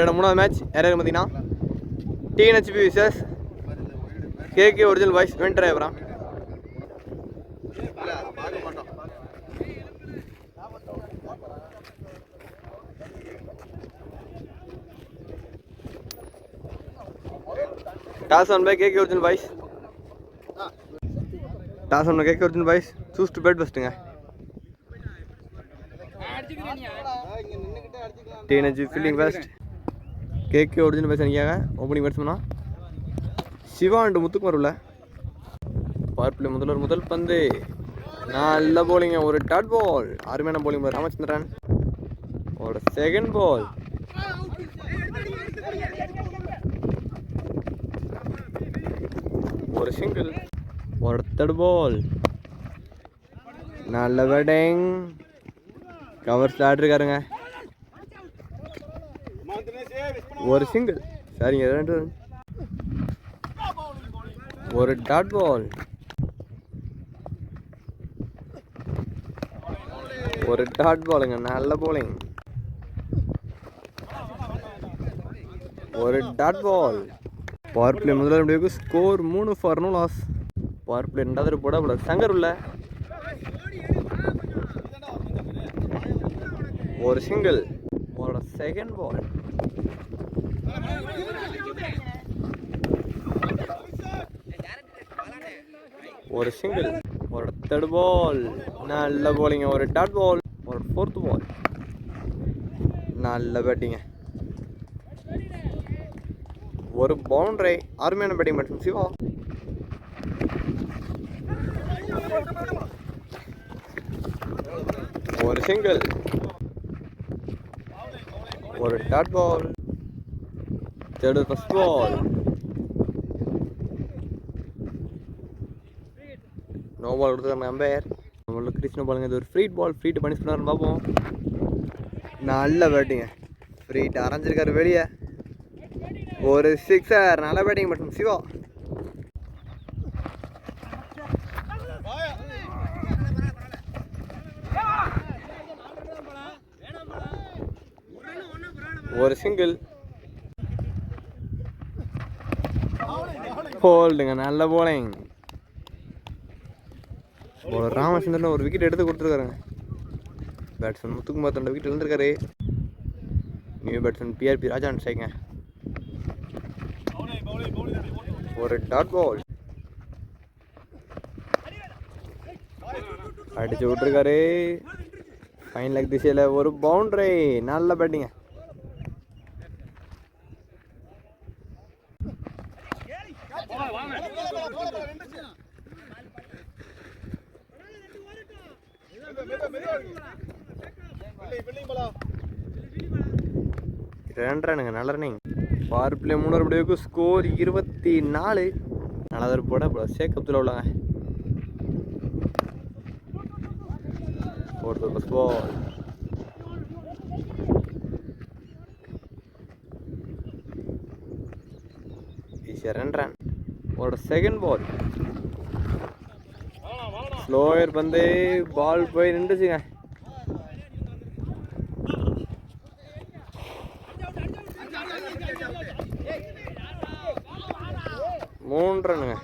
இவரோட மூணாவது மேட்ச் யாராவது பார்த்தீங்கன்னா TNHP versus KK original voice வென் டிரைவரா. Toss on by KK original voice. Toss on by KK original voice. Choose to bat ஃபஸ்ட்டுங்க. TNHP fielding first. KK original voice அணிக்காக opening பேட்ஸ்மனா Siva and Muthukumar உள்ள. பவர் பிளே முதல் பந்து நல்ல போலிங்க. ஒரு டாட் பால். அருமையான போலிங் ராமச்சந்திரன். ஒரு செகண்ட் பால். ஒரு சிங்கிள். ஒரு தேர்ட் பால். நல்ல பேட்டிங். கவர் ஸ்டார்ட் இருக்காருங்க. ஒரு சிங்கிள். சரிங்க, 2 ரன். ஒரு டாட் பால். ஒரு டாட் பாலுங்க. நல்ல போலிங். ஒரு டாட் பால். பவர் பிளே முதல்ல score 3 for no loss. Power play 2வது போட சங்கர் உள்ள. ஒரு சிங்கிள். ஒரு செகண்ட் பால். ஒரு சிங்கிள். ஒரு தேர்ட் பால். நல்ல போலிங்க. ஒரு டாட் பால். ஒரு ஃபோர்த் பால். நல்ல பேட்டிங்க. ஒரு பவுண்டரி. அருமையான பேட்டிங் பேட்ஸ்மேன் சிவா. ஒரு சிங்கிள். ஒரு dot ball. Third first ball. No ball கொடுத்துருக்காங்க அம்பையர். நம்மளுக்கு கிருஷ்ண பாலுங்க. இது ஒரு ஃப்ரீட் பால். ஃப்ரீட் பனிஷ் பண்ணாருன்னு பார்ப்போம். நல்ல பேட்டிங்க. ஃப்ரீட் அரைஞ்சிருக்காரு வெளியே. ஒரு சிக்ஸர். நல்ல பேட்டிங் பேட்ஸ்மேன் சிவா. ஒரு சிங்கிள். ஹோல்டுங்க. நல்ல போலிங். ஒரு ராமச்சந்திரன் ஒரு விக்கெட் எடுத்து கொடுத்துருக்காருங்க. பேட்ஸ்மேன் முத்துக்குமார் 2 விக்கெட் எழுந்திருக்காரு. நியூ பேட்ஸ்மேன் பிஆர்பி ராஜான் ஸ்ட்ரைக்குங்க. ஒரு டாட் பால். அடிச்சு விட்டுருக்காரு. ஃபைன் லெக் திசையில் ஒரு பவுண்டரி. நல்ல பேட்டிங்க. ரன்னுங்க. நல்ல ரன்னிங். Power play 3 score 24. நல்லது போட சேக்கப்ல உள்ளாங்க. Fourth first ball. ஈஸியாக 2 ரன். ஒரு செகண்ட் பால். ஸ்லோயர் பந்து. பால் போய் நின்றுச்சுங்க. மூன்று ரன்னுங்க.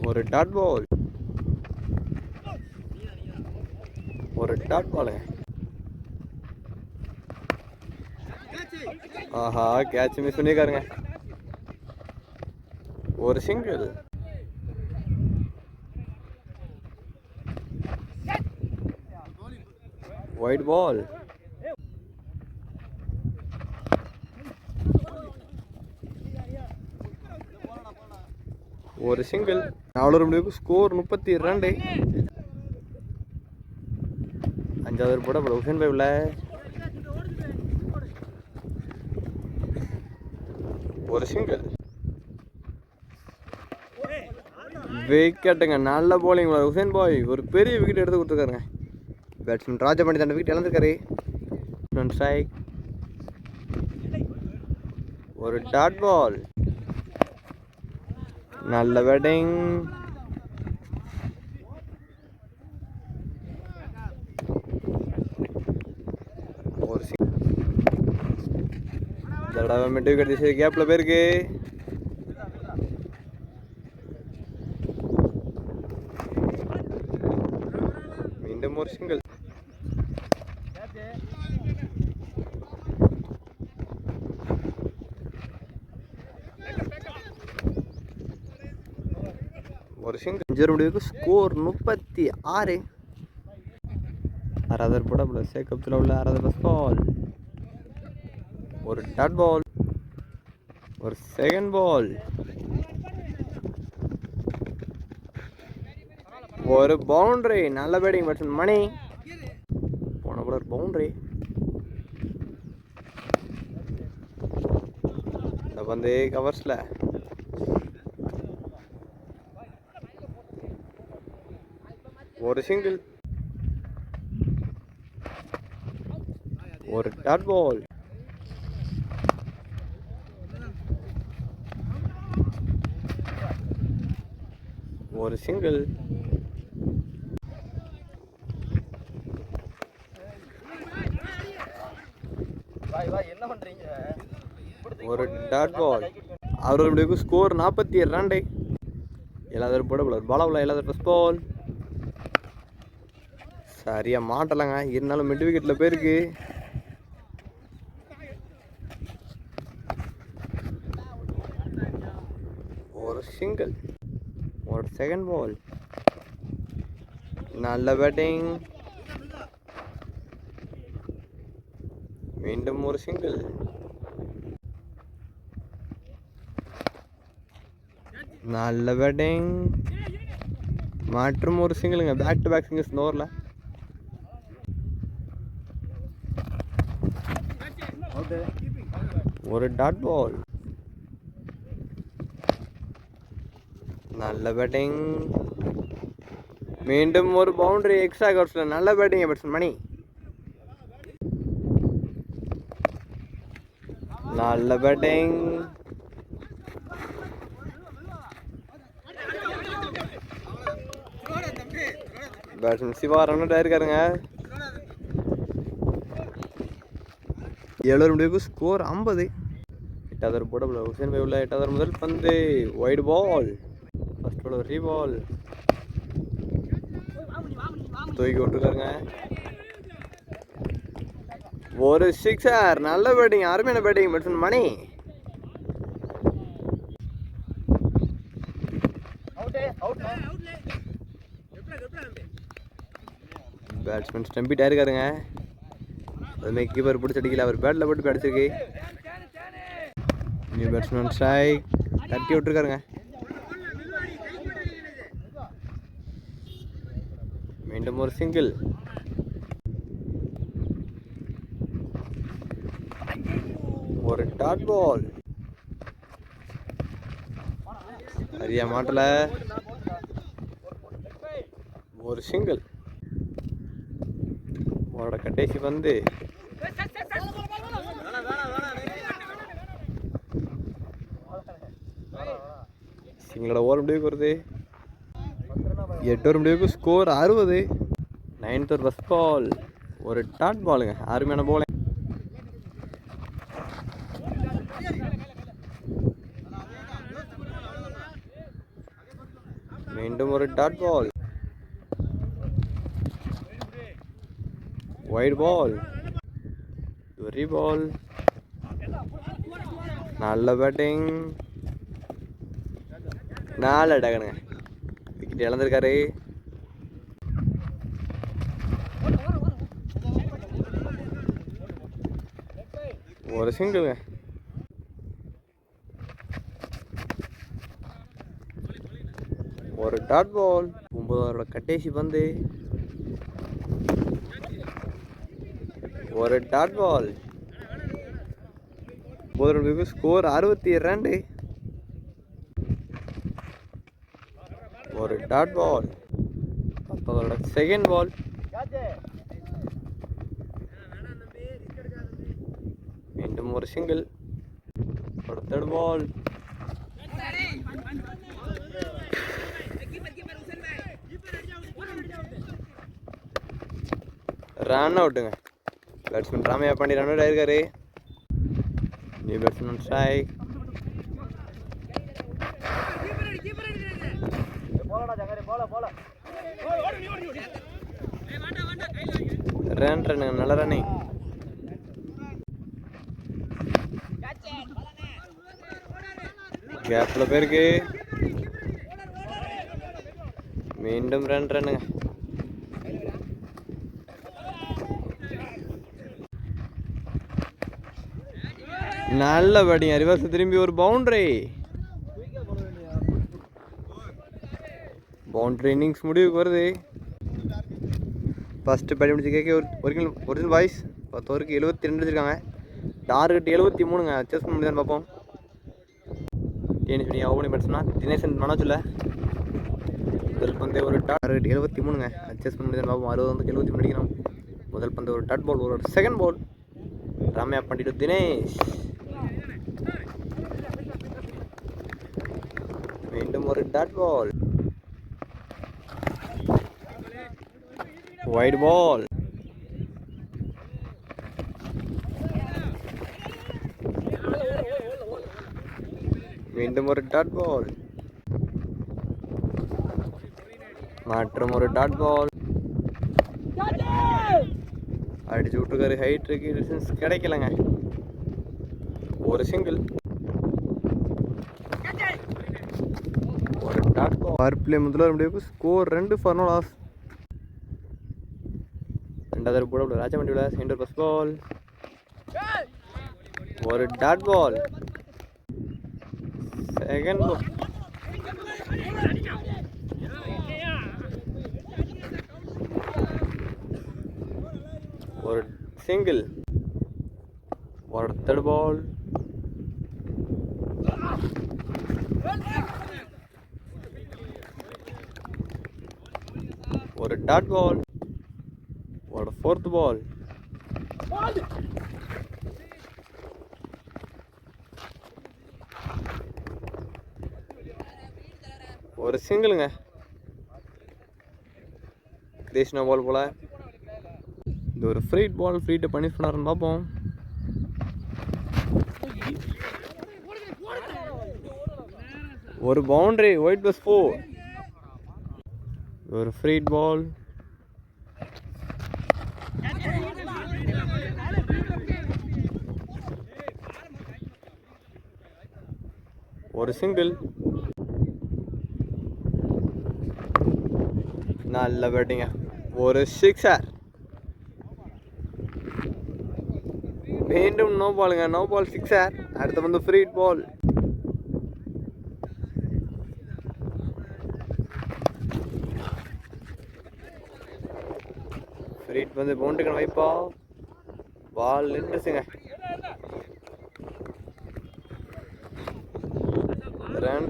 ஒரு டாட் பால். ஒரு டாட் பாலுங்க. ஆஹா, கேட்ச் மிஸ் பண்ணிருக்காருங்க. ஒரு சிங்கிள். White ball. ஒரு சிங்கிள். 4 ஸ்கோர் 32. 5வது போட உசேன் பாய் உள்ள. ஒரு சிங்கிள். விக்கெட்டுங்க. நல்ல போலிங். உசேன் பாய் ஒரு பெரிய விக்கெட் எடுத்து கொடுத்துருக்காருங்க. பேட்ஸ்மேன் ராஜபாண்டி 2 விக்கெட் இழந்திருக்காரு. ஸ்ட்ரைக். ஒரு டாட் பால். நல்ல பேட்டிங். ஒரு தடவை மிட் விக்கெட் திசை கேப்பில் போயிருக்கு. மீண்டும் ஒரு சிங்கிள். ஒரு சிங்கிள். 5 முடிவுக்கு ஸ்கோர் 36. ஆறாவது போட சேக்கப்ஸில் உள்ள 6வது ஃபர்ஸ்ட் பால். ஒரு டாட் பால், ஒரு செகண்ட் பால், ஒரு பவுண்டரி. நல்ல பேட்டிங் பேட்ஸ்மேன் மணி. போன கூட ஒரு பவுண்டரி. வந்து கவர்ஸ்ல ஒரு சிங்கிள், ஒரு டாட் பால், ஒரு சிங்கிள், என்ன பண்றீங்க? ஒரு டாட் பால். அவர்களுடைய ஸ்கோர் 47 ரன். 7வது போட பாலாவில் 7வது ஃபர்ஸ்ட் பால். சரியா மாட்டலாங்க, இருந்தாலும் மிட் விக்கெட்ல போயிருக்கு. ஒரு சிங்கிள், ஒரு செகண்ட் பால். நல்ல பேட்டிங். மீண்டும் ஒரு சிங்கிள். நல்ல பேட்டிங் மற்றும் ஒரு சிங்கிளுங்க. பேக் டு பேக் சிங்கிள்ஸ் இந்த ஓவரில். ஒரு டாட் பால். நல்ல பேட்டிங். மீண்டும் ஒரு பவுண்டரி எக்ஸ்ட்ரா கவர்ஸில். நல்ல பேட்டிங் பேட்ஸ்மேன் மணி. நல்ல batting. Batsman Siva run out ஆயிருக்காருங்க. 7 முடிவுக்கு ஸ்கோர் 50. 8வது போட ஹுசேன் பை உள்ள 8வது முதல் பந்து. Wide ball. ஃபர்ஸ்ட் பால் ரீ பால். தூக்கி விட்டுருக்காருங்க. ஒரு சிக்ஸர். நல்ல பேட்டிங், அருமையான batting batsman Mani. Batsman stumped ஆயிருக்காருங்க. அதுமாதிரி கீப்பர் பிடிச்சி அடிக்கல, அவர் பேட்டில் போட்டு அடிச்சிருக்கு. நியூ பேட்ஸ்மேன் ஸ்ட்ரைக் தட்டி விட்டுருக்காருங்க. மீண்டும் ஒரு சிங்கிள். ஒரு டாட் பால். சரியா மாட்டல. ஒரு சிங்கிள். அவரோட கடைசி வந்து சிங்களோட ஓவர் முடிவுக்கு வருது. 8 முடிவுக்கு ஸ்கோர் 60. 9th first ball. ஒரு டாட் பாலுங்க, அருமையான போல. மீண்டும் ஒரு dot ball. Wide ball. Very ball. நல்ல பேட்டிங். 4 அடக்கணுங்க. விக்கெட் இழந்திருக்காரு. ஒரு சிங்கிள்ங்க. ஒரு டாட் பால். 9 கடைசி பந்து. ஒரு டாட் பால். 9 ஸ்கோர் 62. ஒரு டாட் பால். 10 செகண்ட் பால். மீண்டும் ஒரு சிங்கிள். ஒரு தேர்ட் பால். ரன் அவுட்டுங்க. Batsman Ramaiya Pandi run out ஆயிருக்காரு. New batsman strike. ரன் நல்ல ரன்னிங். கேப்ல பேருக்கு மீண்டும் ரன்னுங்க. நல்ல பேட்டிங். ரிவர்ஸ் திரும்பி ஒரு பவுண்டரி. பவுண்டரி இன்னிங்ஸ் முடிவுக்கு வருது. ஃபஸ்ட்டு பேட்டிங் முடிச்சு கேட்க ஒரிஜினல் பாய்ஸ் 10 ஓவருக்கு 72 வச்சுருக்காங்க. டார்கெட் 73ங்க. அட்ஜஸ்ட் பண்ணி தான் பார்ப்போம். டிஎன்எஸ் ஓப்பனிங் பேட்ஸ்னா தினேசன் மனோஜில் முதல் பந்து ஒரு டார்கெட் 73ங்க. அட்ஜஸ்ட் பண்ணி தான் பார்ப்போம். 60 வந்து 73 அடிக்கணும். முதல் பந்து ஒரு டாட் பால், ஒரு செகண்ட் பால். ராமையா பண்ணிட்டு தினேஷ் மீண்டும் ஒரு டாட் பால், வைட் பால். மீண்டும் ஒரு டாட் பால் மற்றும் ஒரு டாட் பால். அடிச்சு விட்டுருக்காரு. ஹைட் இருக்கு, டிஸ்டன்ஸ் கிடைக்கலங்க. ஒரு சிங்கிள், ஒரு டாட் பால். பவர் பிளே முதல்ல முடிவு. Score 2 for no loss. ரெண்டாவது போட ராஜமண்டியோட சென்டர் ஃபர்ஸ்ட் பால், ஒரு டாட் பால், செகண்ட் பால், ஒரு சிங்கிள், ஒரு தேர்ட் பால், ஒரு டாட் பால், ஒரு ஃபோர்த் பால், ஒரு சிங்கிளுங்க. கிரேஷ்னா பால் போல. இது ஒரு ஃப்ரீட் பால். ஃப்ரீட்டை பனிஷ் பண்ணாருன்னு பார்ப்போம். ஒரு பவுண்டரி, ஒயிட் +4. ஒரு ஃப்ரீட் பால், ஒரு சிங்கிள். நல்ல பேட்டிங்க. ஒரு சிக்ஸர். மீண்டும் நோ பாலுங்க. No ball, sixer. அடுத்து வந்து ஃப்ரீட் பால். ஃப்ரீட் வந்து பவுண்டரிக்கு வைப்பா. பால் நின்றுச்சுங்க. ரன்.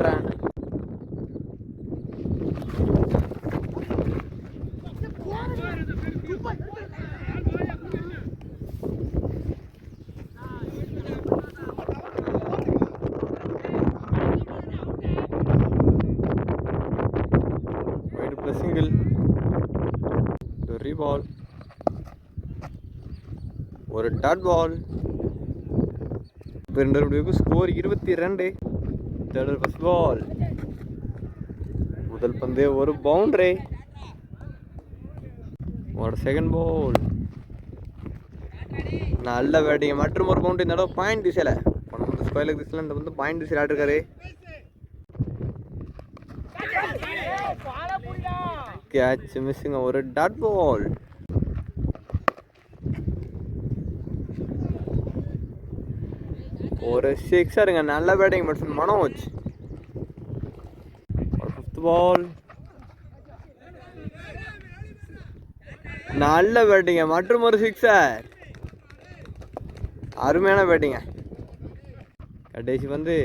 சிங்கிள், ஒரு பால், ஒரு dot ball. Score 22. Third first ball. முதல் பந்து ஒரு பவுண்டரி, ஒரு செகண்ட் பால். நல்ல பேட்டிங் மற்றும் ஒரு பவுண்டரி. இந்த தடவை பாயிண்ட் திசையில் வந்து ஸ்கொயர் திசையில் இந்த வந்து பாயிண்ட் திசையில் ஆட்டிருக்காரு. கேட்ச் மிஸ்ஸிங்க. ஒரு டாட் பால், ஒரு சிக்ஸருங்க. நல்ல பேட்டிங் பேட்ஸ்மேன் மனோஜ். ஒரு ஃபிஃப்த் பால். நல்ல பேட்டிங்க மற்றும் ஒரு சிக்ஸர். அருமையான பேட்டிங்க. கடைசி வந்து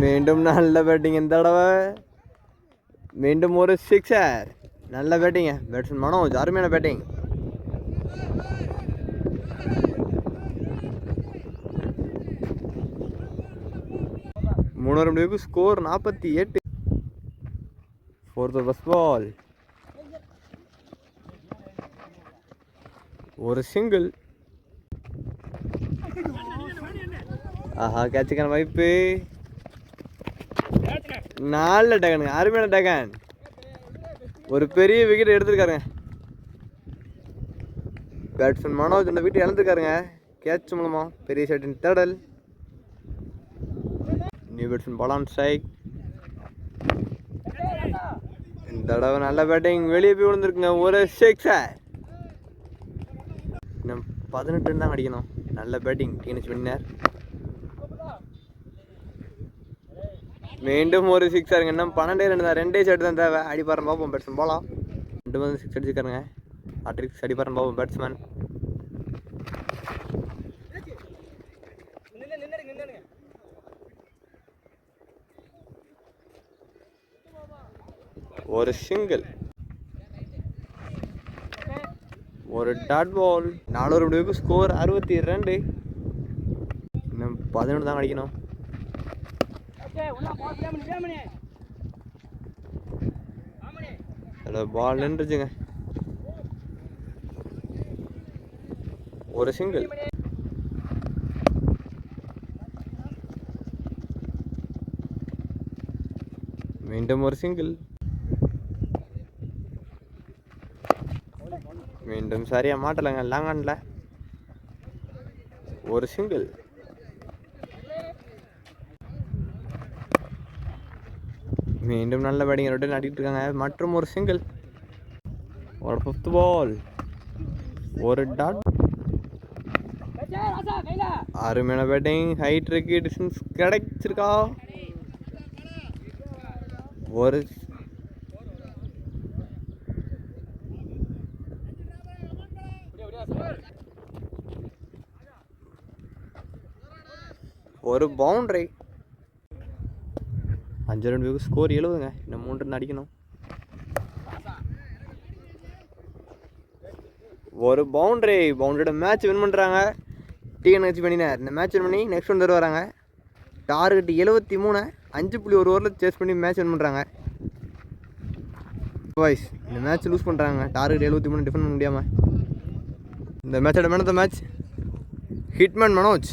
மீண்டும் நல்ல பேட்டிங். இந்த தடவை மீண்டும் ஒரு சிக்ஸர். நல்ல பேட்டிங்க பேட்ஸ்மேன் மனோஜ். அருமையான பேட்டிங். மூணு முடிவுக்கு ஸ்கோர் 48. ஃபோர்த் ஃபர்ஸ்ட் பால், ஒரு சிங்கிள், ஆஹா கேட்சுக்கான வாய்ப்பு. 4 டகனுங்க, அருமையான டகன். ஒரு பெரிய விக்கெட் எடுத்திருக்காருங்க. பேட்ஸ்மேன் மனோஜ் இந்த விக்கெட் இழந்திருக்காருங்க. கேட்ச் மூலமா பெரிய ஷாட்டின் தேடல். New batsman Balan strike. இந்த தடவை நல்ல பேட்டிங், வெளியே போய் விழுந்துருக்குங்க. ஒரு 6. இன்னும் 18 ரன் தான் அடிக்கணும். நல்ல பேட்டிங் டீனேஜ் வின்னர். மீண்டும் ஒரு 6 இன்னும் 12 ரன் தான். 2 ஷாட் தான் தேவை. அடிப்பாரன் பார்ப்போம். பேட்ஸ்மேன் போகலாம். 2 வந்து 6 அடிச்சிருக்காருங்க. ஆட்ரிக்ஸ் அடிப்பாரன் பார்ப்போம். பேட்ஸ்மேன் ஒரு சிங்கிள், ஒரு டாட் பால். 4 முடிவுக்கு ஸ்கோர் 62. இன்னும் 11 தான் அடிக்கணும். பால் நின்றுச்சுங்க. ஒரு சிங்கிள். மீண்டும் ஒரு சிங்கிள். மீண்டும் சரியா மாட்டலைங்க. லாங் ஆன்ல ஒரு சிங்கிள். மீண்டும் நல்ல பேட்டிங் ரொட்டேட் ஆடிட்டு இருக்காங்க. மற்றும் ஒரு சிங்கிள். ஒரு 5th பால். ஒரு டாட். அருமையான பேட்டிங். ஹைட் இருக்கு, டிஸ்டன்ஸ் கிடைச்சிருக்கா. ஒரு ஒரு பவுண்டரி. 5 run score 70ங்க. இன்னும் 3 ரன் அடிக்கணும். ஒரு பவுண்டரி. பவுண்டரியோட மேட்ச் வின் பண்ணுறாங்க. டிஎன்ஹெச் பண்ணினார். இந்த மேட்ச் வின் பண்ணி நெக்ஸ்ட் ஒன் தருவாங்க. டார்கெட் 73. 5.1 ஓவரில் சேஸ் பண்ணி மேட்ச் வின் பண்ணுறாங்க. வாய்ஸ் இந்த மேட்ச் லூஸ் பண்ணுறாங்க. டார்கெட் 73 டிஃபெண்ட் பண்ண முடியாமல். இந்த மேட்சோட man of the match hitman Manoj.